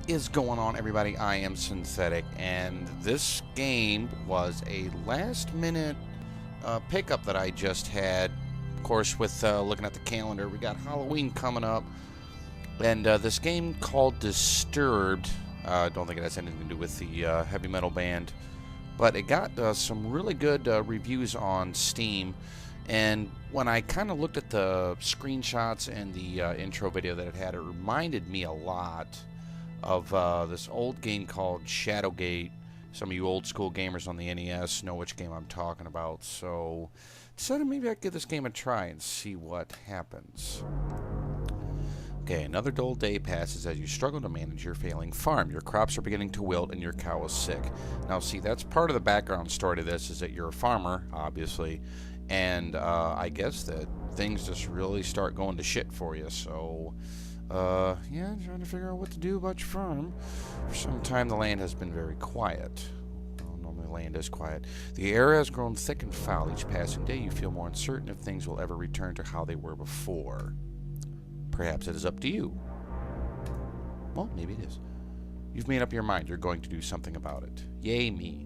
Is going on, everybody? I am Synthetic, and this game was a last-minute pickup that I just had. Of course, with looking at the calendar, we got Halloween coming up, and this game called Disturbed. I don't think it has anything to do with the heavy metal band, but it got some really good reviews on Steam. And when I kind of looked at the screenshots and the intro video that it had, it reminded me a lot of this old game called Shadowgate. Some of you old school gamers on the NES know which game I'm talking about, so decided maybe I'd give this game a try and see what happens. Okay, another dull day passes as you struggle to manage your failing farm. Your crops are beginning to wilt and your cow is sick. Now see, that's part of the background story to this, is that you're a farmer, obviously, and I guess that things just really start going to shit for you, so yeah, trying to figure out what to do about your farm. For some time, the land has been very quiet. Well, normally the land is quiet. The air has grown thick and foul. Each passing day, you feel more uncertain if things will ever return to how they were before. Perhaps it is up to you. Well, maybe it is. You've made up your mind. You're going to do something about it. Yay, me.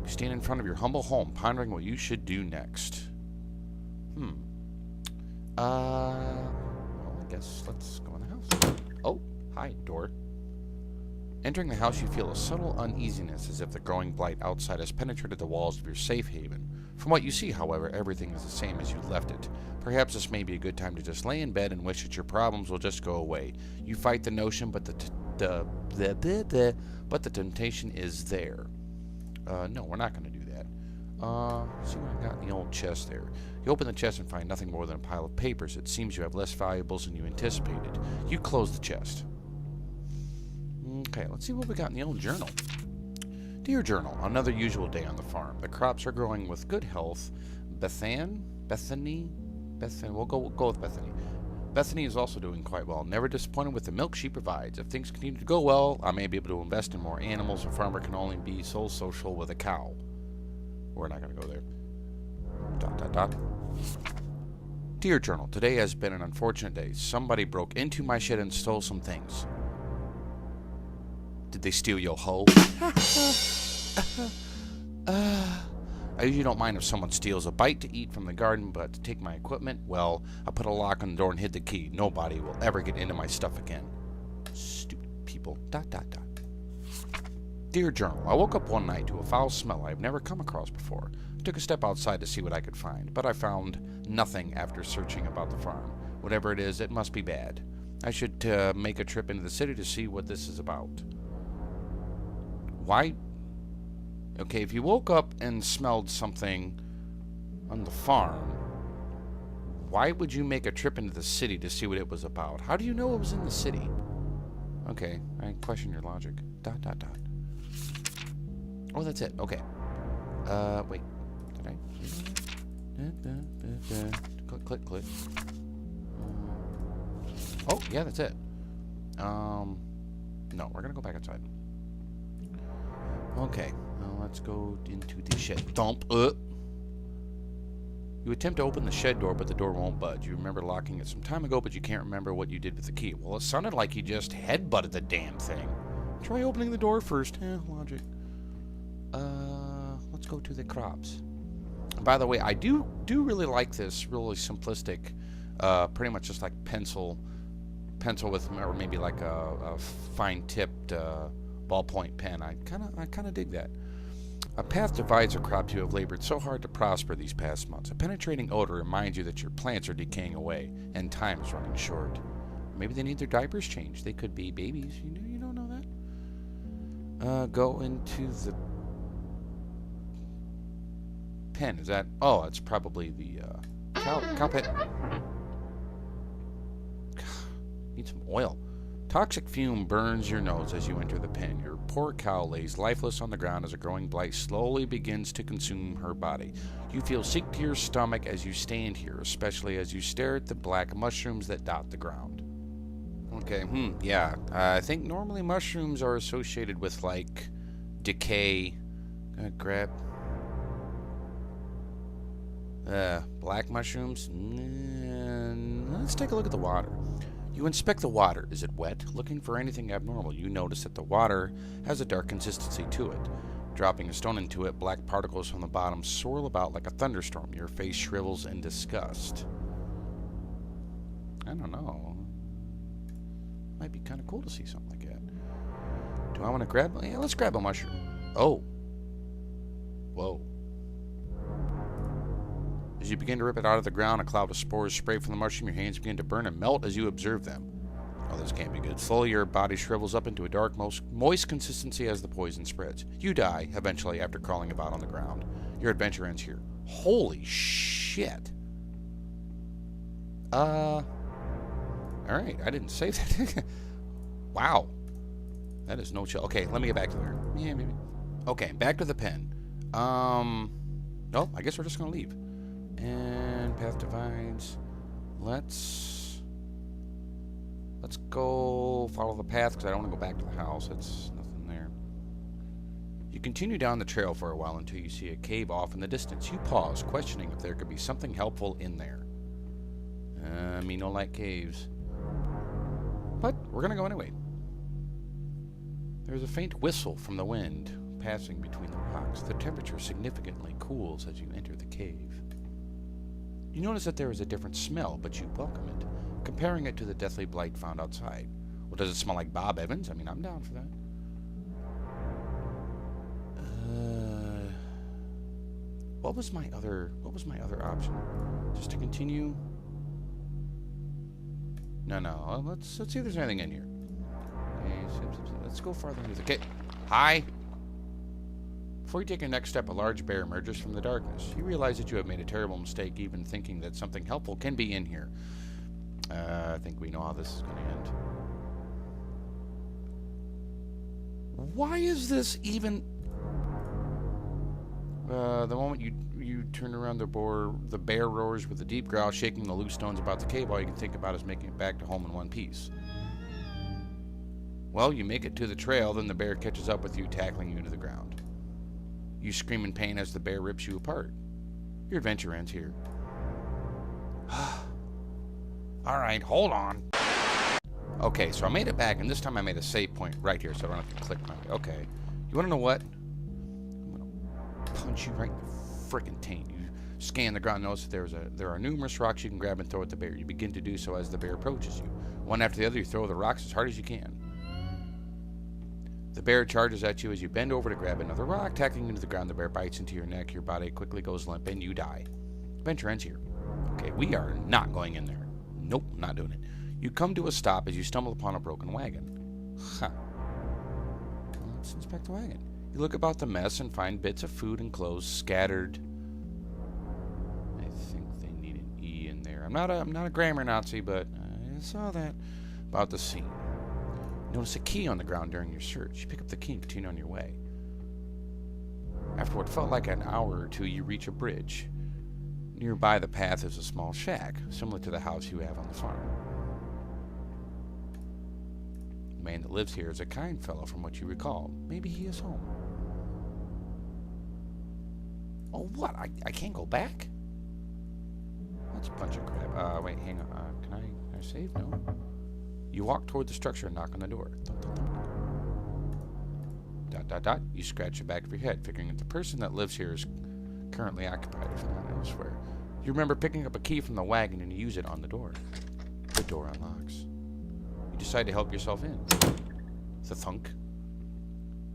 You stand in front of your humble home, pondering what you should do next. I guess let's go in the house. Oh, hi, door. Entering the house, you feel a subtle uneasiness, as if the growing blight outside has penetrated the walls of your safe haven. From what you see, however, everything is the same as you left it. Perhaps this may be a good time to just lay in bed and wish that your problems will just go away. You fight the notion, but the temptation is there. No, we're not going to do that. See what I got in the old chest there. You open the chest and find nothing more than a pile of papers. It seems you have less valuables than you anticipated. You close the chest. Okay, let's see what we got in the old journal. Dear Journal, another usual day on the farm. The crops are growing with good health. Bethany, we'll go with Bethany. Bethany is also doing quite well, never disappointed with the milk she provides. If things continue to go well, I may be able to invest in more animals. A farmer can only be so social with a cow. We're not going to go there. ... Dear Journal, today has been an unfortunate day. Somebody broke into my shed and stole some things. Did they steal your hoe? I usually don't mind if someone steals a bite to eat from the garden, but to take my equipment, well, I put a lock on the door and hid the key. Nobody will ever get into my stuff again. Stupid people. ... Dear Journal, I woke up one night to a foul smell I have never come across before. I took a step outside to see what I could find, but I found nothing after searching about the farm. Whatever it is, it must be bad. I should make a trip into the city to see what this is about. Why? Okay, if you woke up and smelled something on the farm, why would you make a trip into the city to see what it was about? How do you know it was in the city? Okay, I question your logic. ... Oh, that's it. Okay. Wait. Did I? Click. Oh, yeah, that's it. No, we're gonna go back outside. Okay. Let's go into the shed. Thump. You attempt to open the shed door, but the door won't budge. You remember locking it some time ago, but you can't remember what you did with the key. Well, it sounded like you just headbutted the damn thing. Try opening the door first. Logic. Let's go to the crops. By the way, I do really like this really simplistic, pretty much just like pencil with, or maybe like a fine-tipped ballpoint pen. I kind of dig that. A path divides the crops you have labored so hard to prosper these past months. A penetrating odor reminds you that your plants are decaying away, and time is running short. Maybe they need their diapers changed. They could be babies. You don't know that. Go into the pen. Is that? Oh, it's probably the cow pit. Need some oil. Toxic fume burns your nose as you enter the pen. Your poor cow lays lifeless on the ground as a growing blight slowly begins to consume her body. You feel sick to your stomach as you stand here, especially as you stare at the black mushrooms that dot the ground. Okay, yeah. I think normally mushrooms are associated with, like, decay. Grab. Black mushrooms? Let's take a look at the water. You inspect the water. Is it wet? Looking for anything abnormal, you notice that the water has a dark consistency to it. Dropping a stone into it, black particles from the bottom swirl about like a thunderstorm. Your face shrivels in disgust. I don't know. Might be kind of cool to see something like that. Do I want to grab? Yeah, let's grab a mushroom. Oh. Whoa. As you begin to rip it out of the ground, a cloud of spores spray from the mushroom. Your hands begin to burn and melt as you observe them. Oh, this can't be good. Slowly, your body shrivels up into a dark, moist consistency as the poison spreads. You die, eventually, after crawling about on the ground. Your adventure ends here. Holy shit. Alright, I didn't save that. Wow. That is no chill. Okay, let me get back to there. Yeah, maybe. Okay, back to the pen. Nope, I guess we're just gonna leave. And path divides. Let's go follow the path because I don't want to go back to the house. It's nothing there. You continue down the trail for a while until you see a cave off in the distance. You pause, questioning if there could be something helpful in there. Me no like caves. But we're gonna go anyway. There's a faint whistle from the wind passing between the rocks. The temperature significantly cools as you enter the cave. You notice that there is a different smell, but you welcome it, comparing it to the deathly blight found outside. Well, does it smell like Bob Evans? I mean, I'm down for that. What was my other option? Just to continue? No. Let's see if there's anything in here. Okay, let's go farther into the cave. Hi. Before you take your next step, a large bear emerges from the darkness. You realize that you have made a terrible mistake, even thinking that something helpful can be in here. I think we know how this is going to end. Why is this even... the moment you turn around the bear roars with a deep growl, shaking the loose stones about the cave. All you can think about is making it back to home in one piece. Well, you make it to the trail, then the bear catches up with you, tackling you to the ground. You scream in pain as the bear rips you apart. Your adventure ends here. Alright, hold on. Okay, so I made it back, and this time I made a save point right here, so I don't have to click my way. Okay. You want to know what? I'm going to punch you right in the frickin' taint. You scan the ground, notice that there are numerous rocks you can grab and throw at the bear. You begin to do so as the bear approaches you. One after the other, you throw the rocks as hard as you can. The bear charges at you as you bend over to grab another rock, tackling into the ground. The bear bites into your neck. Your body quickly goes limp, and you die. Adventure ends here. Okay, we are not going in there. Nope, not doing it. You come to a stop as you stumble upon a broken wagon. Huh. Well, let's inspect the wagon. You look about the mess and find bits of food and clothes scattered. I think they need an E in there. I'm not a grammar Nazi, but I saw that about the scene. Notice a key on the ground during your search. You pick up the key and continue on your way. After what felt like an hour or two, you reach a bridge. Nearby the path is a small shack, similar to the house you have on the farm. The man that lives here is a kind fellow from what you recall. Maybe he is home. Oh, what? I can't go back? That's a bunch of crap. Wait, hang on. Can I save? No. You walk toward the structure and knock on the door. Thump, thump, thump. ... You scratch the back of your head, figuring that the person that lives here is currently occupied, if not elsewhere. You remember picking up a key from the wagon and you use it on the door. The door unlocks. You decide to help yourself in. The thunk.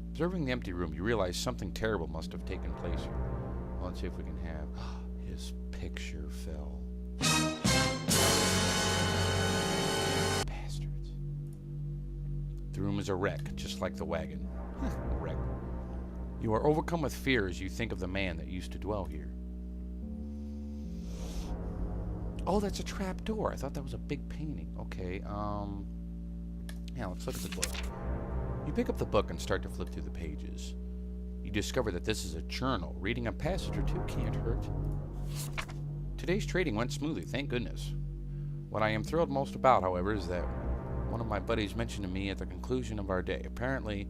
Observing the empty room, you realize something terrible must have taken place here. Well, let's see if we can have... His picture fell. Bastards. The room is a wreck, just like the wagon. Wreck. You are overcome with fear as you think of the man that used to dwell here. Oh, that's a trap door. I thought that was a big painting. Okay, yeah, let's look at the book. You pick up the book and start to flip through the pages. You discover that this is a journal. Reading a passage or two can't hurt. Today's trading went smoothly, thank goodness. What I am thrilled most about, however, is that one of my buddies mentioned to me at the conclusion of our day. Apparently,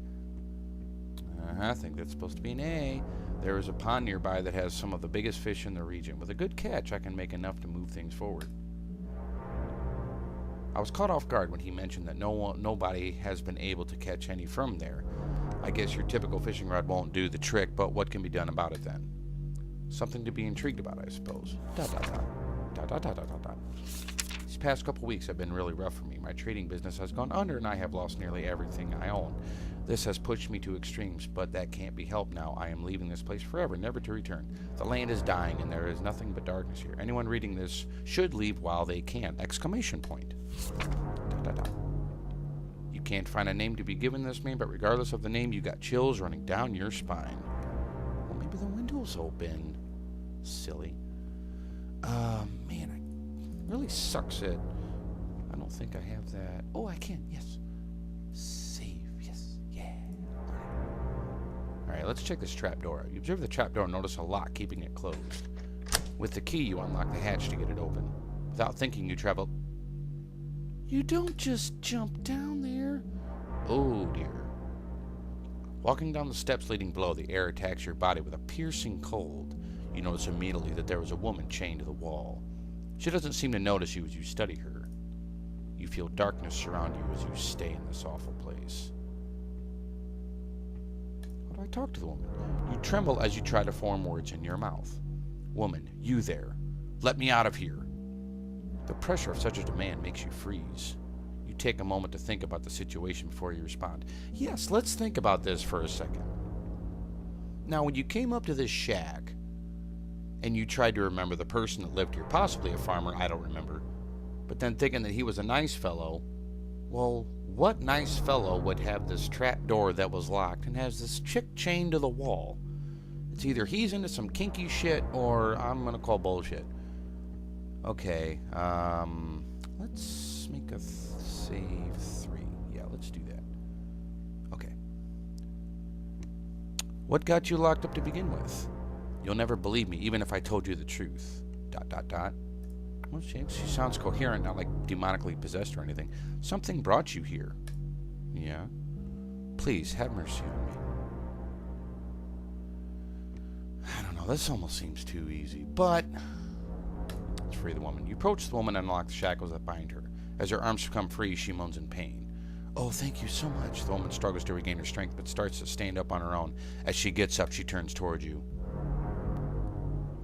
I think that's supposed to be an A. There is a pond nearby that has some of the biggest fish in the region. With a good catch, I can make enough to move things forward. I was caught off guard when he mentioned that nobody has been able to catch any from there. I guess your typical fishing rod won't do the trick, but what can be done about it then? Something to be intrigued about, I suppose. Dot, dot, dot. Dot, dot, dot, dot, dot, dot. These past couple weeks have been really rough for me. My trading business has gone under and I have lost nearly everything I own. This has pushed me to extremes, but that can't be helped now. I am leaving this place forever, never to return. The land is dying and there is nothing but darkness here. Anyone reading this should leave while they can! Exclamation point. Dot, dot, dot. You can't find a name to be given this man, but regardless of the name, you got chills running down your spine. Well, maybe the window's open. Silly. Man, I really sucks at... I don't think I have that. Oh, I can. Yes. Save. Yes. Yeah. Alright, let's check this trapdoor out. You observe the trapdoor and notice a lock keeping it closed. With the key, you unlock the hatch to get it open. Without thinking, you travel... You don't just jump down there. Oh, dear. Walking down the steps leading below, the air attacks your body with a piercing cold. You notice immediately that there was a woman chained to the wall. She doesn't seem to notice you as you study her. You feel darkness surround you as you stay in this awful place. How do I talk to the woman? You tremble as you try to form words in your mouth. Woman, you there. Let me out of here. The pressure of such a demand makes you freeze. You take a moment to think about the situation before you respond. Yes, let's think about this for a second. Now, when you came up to this shack, and you tried to remember the person that lived here, possibly a farmer, I don't remember, but then thinking that he was a nice fellow, well, what nice fellow would have this trap door that was locked and has this chick chained to the wall? It's either he's into some kinky shit or I'm gonna call bullshit. Okay, let's make a save 3. Yeah, let's do that. Okay. What got you locked up to begin with? You'll never believe me, even if I told you the truth. Dot, dot, dot. Well, she sounds coherent, not like demonically possessed or anything. Something brought you here. Yeah? Please, have mercy on me. I don't know, this almost seems too easy, but... Let's free the woman. You approach the woman and unlock the shackles that bind her. As her arms become free, she moans in pain. Oh, thank you so much. The woman struggles to regain her strength, but starts to stand up on her own. As she gets up, she turns towards you.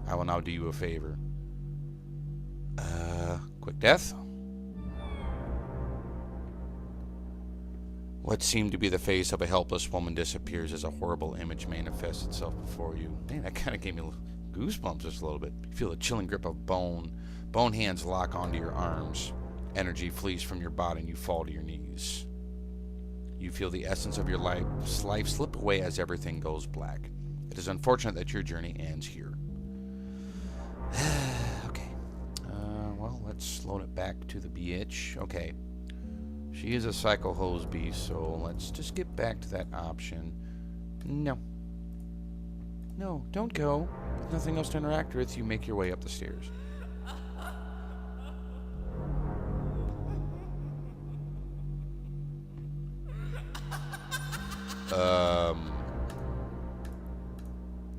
I will now do you a favor. Quick death. What seemed to be the face of a helpless woman disappears as a horrible image manifests itself before you. Man, that kind of gave me goosebumps just a little bit. You feel a chilling grip of bone. Bone hands lock onto your arms. Energy flees from your body and you fall to your knees. You feel the essence of your life slip away as everything goes black. It is unfortunate that your journey ends here. Okay. Well, let's load it back to the bitch. Okay. She is a psycho hose beast, so let's just get back to that option. No. No, don't go. With nothing else to interact with, you make your way up the stairs.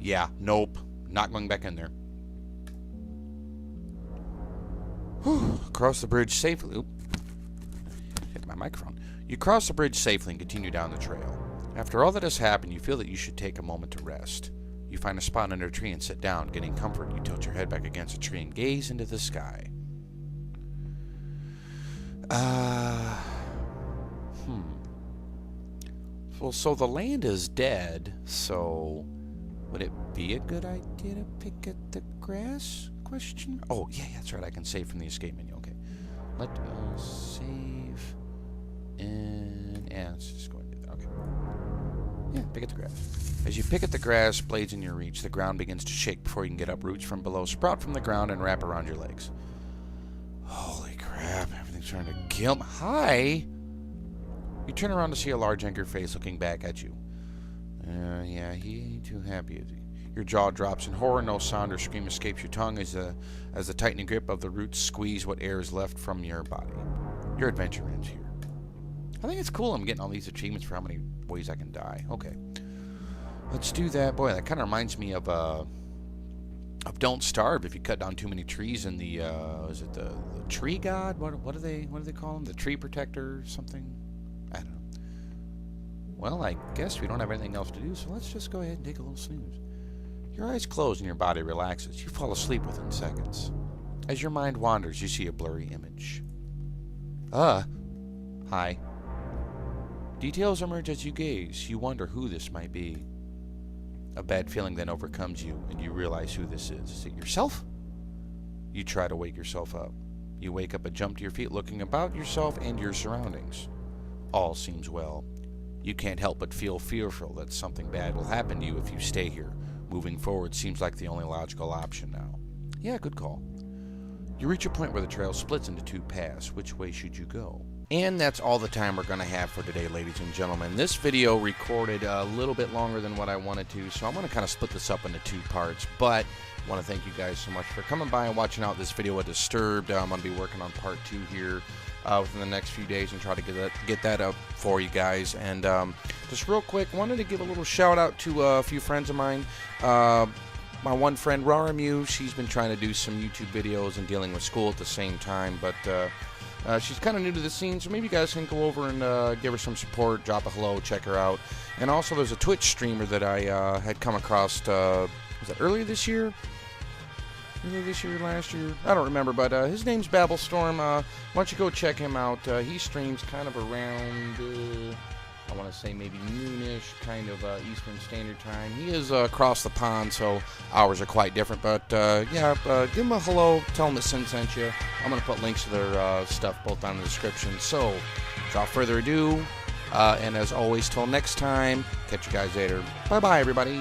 Yeah, nope. Not going back in there. Whew. Cross the bridge safely. Oop. Hit my microphone. You cross the bridge safely and continue down the trail. After all that has happened, you feel that you should take a moment to rest. You find a spot under a tree and sit down. Getting comfort, you tilt your head back against a tree and gaze into the sky. Well, so the land is dead, so would it be a good idea to pick at the grass? Question? Oh, yeah, that's right. I can save from the escape menu. Okay. Let us save in... Yeah, let's just go ahead and do that. Okay. Yeah, pick at the grass. As you pick at the grass, blades in your reach, the ground begins to shake before you can get up. Roots from below sprout from the ground and wrap around your legs. Holy crap, everything's trying to kill me. Hi! You turn around to see a large, angry face looking back at you. Yeah, he ain't too happy, is he? Your jaw drops in horror. No sound or scream escapes your tongue as the tightening grip of the roots squeeze what air is left from your body. Your adventure ends here. I think it's cool I'm getting all these achievements for how many ways I can die. Okay. Let's do that. Boy, that kind of reminds me of of don't starve if you cut down too many trees in the is it the tree god? What do they call him? The tree protector or something? I don't know. Well, I guess we don't have anything else to do, so let's just go ahead and take a little snooze. Your eyes close and your body relaxes. You fall asleep within seconds. As your mind wanders, you see a blurry image. Hi. Details emerge as you gaze. You wonder who this might be. A bad feeling then overcomes you, and you realize who this is. Is it yourself? You try to wake yourself up. You wake up and jump to your feet, looking about yourself and your surroundings. All seems well. You can't help but feel fearful that something bad will happen to you if you stay here. Moving forward seems like the only logical option now. Yeah, good call. You reach a point where the trail splits into two paths. Which way should you go? And that's all the time we're going to have for today, ladies and gentlemen. This video recorded a little bit longer than what I wanted to, so I'm going to kind of split this up into two parts. But I want to thank you guys so much for coming by and watching out this video of Disturbed. I'm going to be working on part 2 here within the next few days and try to get that up for you guys. And just real quick, wanted to give a little shout out to a few friends of mine. My one friend, Raramu, she's been trying to do some YouTube videos and dealing with school at the same time, but she's kind of new to the scene, so maybe you guys can go over and give her some support, drop a hello, check her out. And also there's a Twitch streamer that I had come across, was it earlier this year? Earlier this year, last year? I don't remember, but his name's Babblestorm. Why don't you go check him out? He streams kind of around, I want to say maybe noonish, kind of Eastern Standard Time. He is across the pond, so hours are quite different. But yeah, give him a hello, tell him that Sin sent you. I'm going to put links to their stuff both down in the description. So, without further ado, and as always, till next time, catch you guys later. Bye-bye, everybody.